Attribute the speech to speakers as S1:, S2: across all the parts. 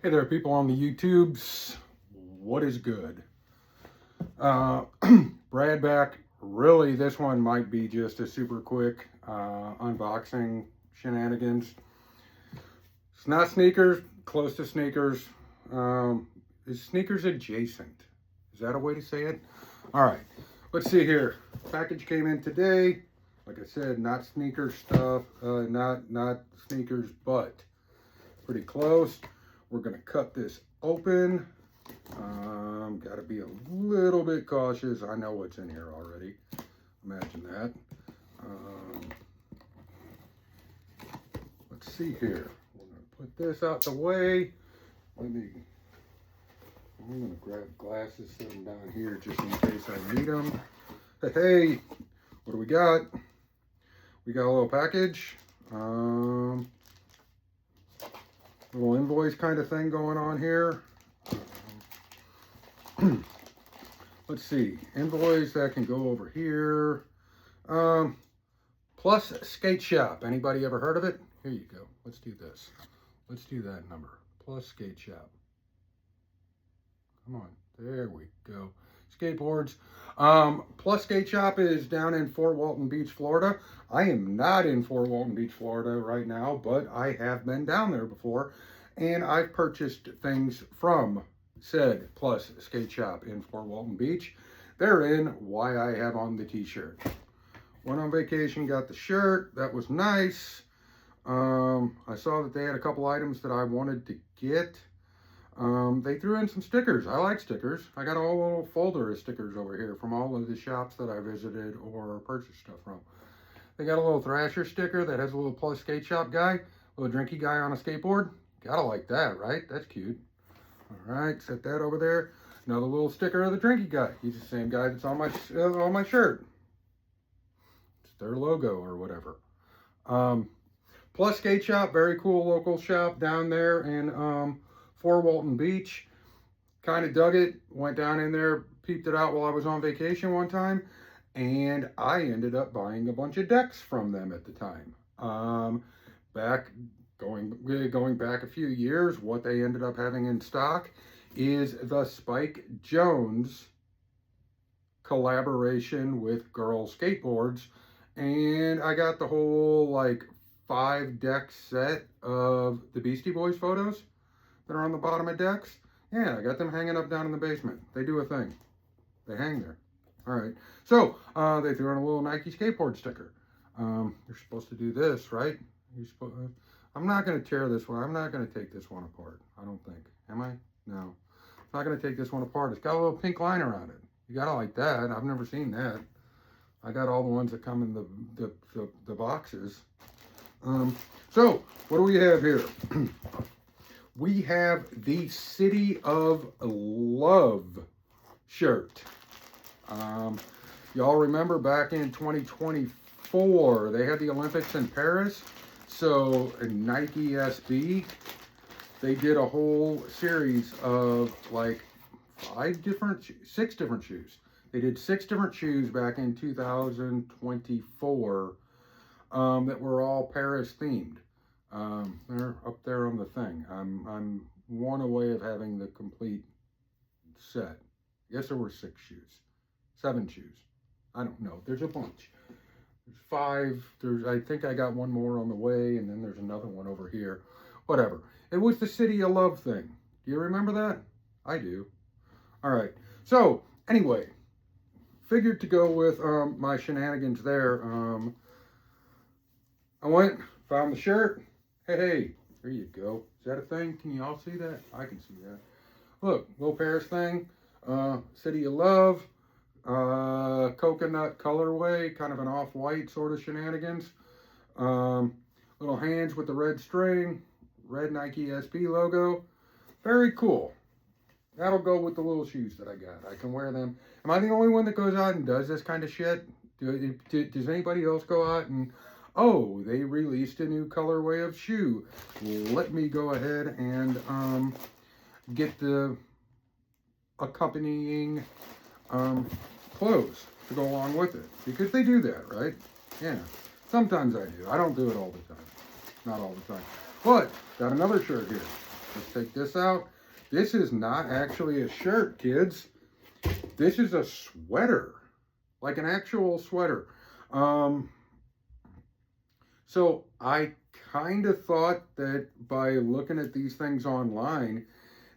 S1: Hey there, people on the YouTubes. What is good? Brad back. Really, this one might be just a super quick unboxing shenanigans. It's not sneakers, close to sneakers. It's sneakers adjacent. Is that a way to say it? All right, let's see here. Package came in today. Like I said, not sneaker stuff, not sneakers, but pretty close. We're gonna cut this open. Got to be a little bit cautious. I know what's in here already. Imagine that. Let's see here. We're gonna put this out the way. I'm gonna grab glasses, set them down here just in case I need them. Hey, what do we got? We got a little package. Little invoice kind of thing going on here. Let's see, invoice that can go over here. Plus skate shop. Anybody ever heard of it? Here you go. Let's do this. Let's do that number. Plus skate shop. Come on. There we go. Skateboards. Plus skate shop is down in Fort Walton Beach, Florida. I am not in Fort Walton Beach, Florida right now, but I have been down there before, and I've purchased things from said Plus skate shop in Fort Walton Beach. Therein why I have on the t-shirt. Went on vacation, got the shirt. That was nice. I saw that they had a couple items that I wanted to get. They threw in some stickers. I like stickers. I got a whole little folder of stickers over here from all of the shops that I visited or purchased stuff from. They got a little Thrasher sticker that has a little Plus skate shop guy, a little drinky guy on a skateboard. Gotta like that, right? That's cute. All right, set that over there. Another little sticker of the drinky guy. He's the same guy that's on my shirt. It's their logo or whatever. Plus skate shop, very cool local shop down there in Fort Walton Beach. Kind of dug it. Went down in there, peeped it out while I was on vacation one time, and I ended up buying a bunch of decks from them at the time. Going back a few years, what they ended up having in stock is the Spike Jones collaboration with Girl Skateboards, and I got the whole like 5-deck set of the Beastie Boys photos that are on the bottom of decks. Yeah, I got them hanging up down in the basement. They do a thing. They hang there. All right. So they threw in a little Nike skateboard sticker. You're supposed to do this, right? I'm not going to tear this one. I'm not going to take this one apart. I don't think. Am I? No. I'm not going to take this one apart. It's got a little pink line around it. You got to like that. I've never seen that. I got all the ones that come in the boxes. So what do we have here? We have the City of Love shirt. Y'all remember back in 2024, they had the Olympics in Paris. So Nike SB, they did a whole series of like 6 different shoes. They did 6 different shoes back in 2024 that were all Paris themed. They're up there on the thing. I'm one away of having the complete set. I guess there were 6 shoes, 7 shoes. I don't know. There's a bunch. There's 5. I think I got one more on the way, and then there's another one over here. Whatever. It was the City of Love thing. Do you remember that? I do. All right. So anyway, figured to go with my shenanigans there. I went, found the shirt. Hey, there you go. Is that a thing? Can you all see that? I can see that. Look, little Paris thing. City of Love. Coconut colorway, kind of an off-white sort of shenanigans. Little hands with the red string. Red Nike SB logo. Very cool. That'll go with the little shoes that I got. I can wear them. Am I the only one that goes out and does this kind of shit? Does anybody else go out and... Oh, they released a new colorway of shoe. Let me go ahead and get the accompanying clothes to go along with it. Because they do that, right? Yeah. Sometimes I do. I don't do it all the time. Not all the time. But, got another shirt here. Let's take this out. This is not actually a shirt, kids. This is a sweater, like an actual sweater. So I kind of thought that by looking at these things online,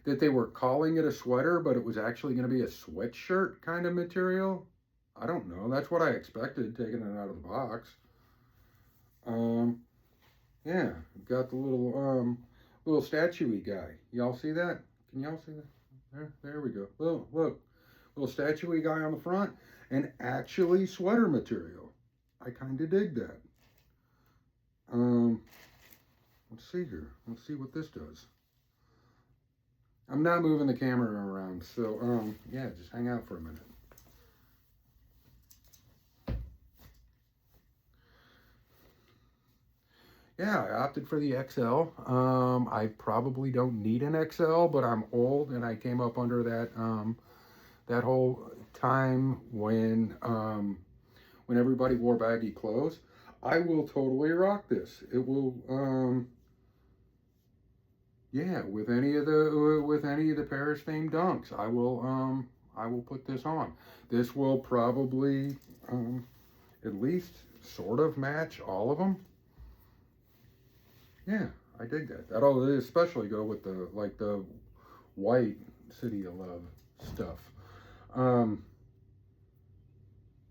S1: that they were calling it a sweater, but it was actually going to be a sweatshirt kind of material. I don't know. That's what I expected, taking it out of the box. Yeah, got the little statue-y guy. Y'all see that? Can y'all see that? There we go. Look, little statue-y guy on the front, and actually sweater material. I kind of dig that. Let's see here. Let's see what this does. I'm not moving the camera around, so yeah, just hang out for a minute. Yeah, I opted for the XL. I probably don't need an XL, but I'm old and I came up under that whole time when everybody wore baggy clothes. I will totally rock this. It will yeah, with any of the Paris themed dunks, I will put this on. This will probably at least sort of match all of them. Yeah, I dig that. That'll especially go with the white City of Love stuff.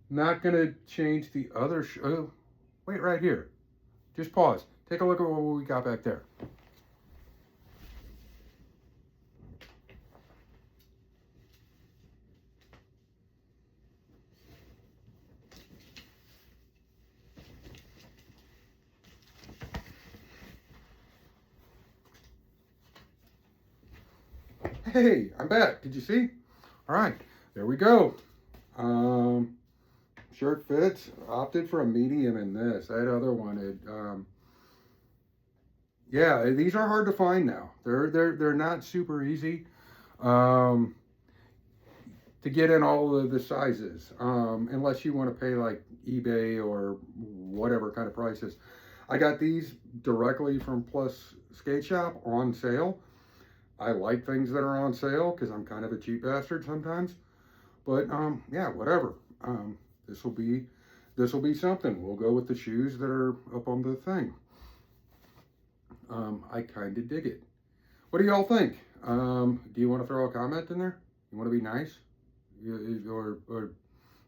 S1: Not gonna change the other. Wait right here. Just pause. Take a look at what we got back there. Hey, I'm back. Did you see? All right, there we go. Shirt fits. Opted for a medium in this. That other one, yeah, these are hard to find now. They're not super easy to get in all of the sizes, unless you want to pay like eBay or whatever kind of prices. I got these directly from Plus Skate Shop on sale. I like things that are on sale because I'm kind of a cheap bastard sometimes. But yeah, whatever. This will be something. We'll go with the shoes that are up on the thing. I kind of dig it. What do y'all think? Do you want to throw a comment in there? You want to be nice? Or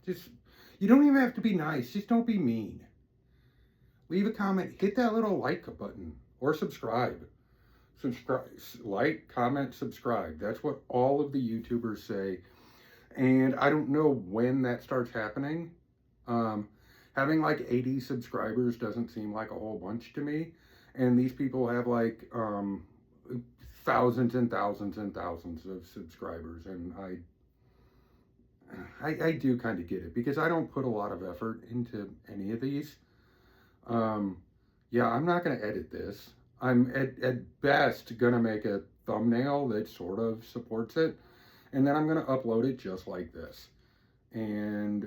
S1: just, you don't even have to be nice. Just don't be mean. Leave a comment. Hit that little like button or subscribe. Subscribe, like, comment, subscribe. That's what all of the YouTubers say. And I don't know when that starts happening. Having like 80 subscribers doesn't seem like a whole bunch to me. And these people have like thousands and thousands and thousands of subscribers. And I do kind of get it because I don't put a lot of effort into any of these. Yeah, I'm not going to edit this. I'm at best going to make a thumbnail that sort of supports it. And then I'm going to upload it just like this. And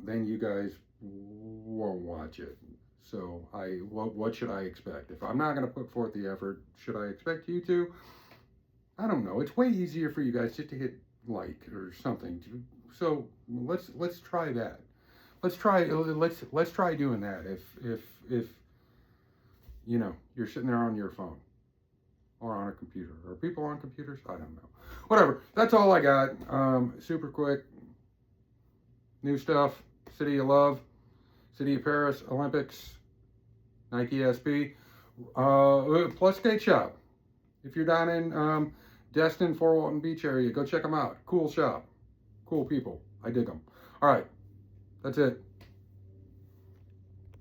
S1: then you guys won't watch it. So what should I expect? If I'm not going to put forth the effort, should I expect you to? I don't know. It's way easier for you guys just to hit like or something. So let's try that. Let's try doing that. If you know, you're sitting there on your phone or on a computer. Are people on computers? I don't know. Whatever. That's all I got. Super quick. New stuff. City of Love. City of Paris. Olympics. Nike SB. Plus Skate Shop. If you're down in Destin, Fort Walton Beach area, go check them out. Cool shop. Cool people. I dig them. All right. That's it.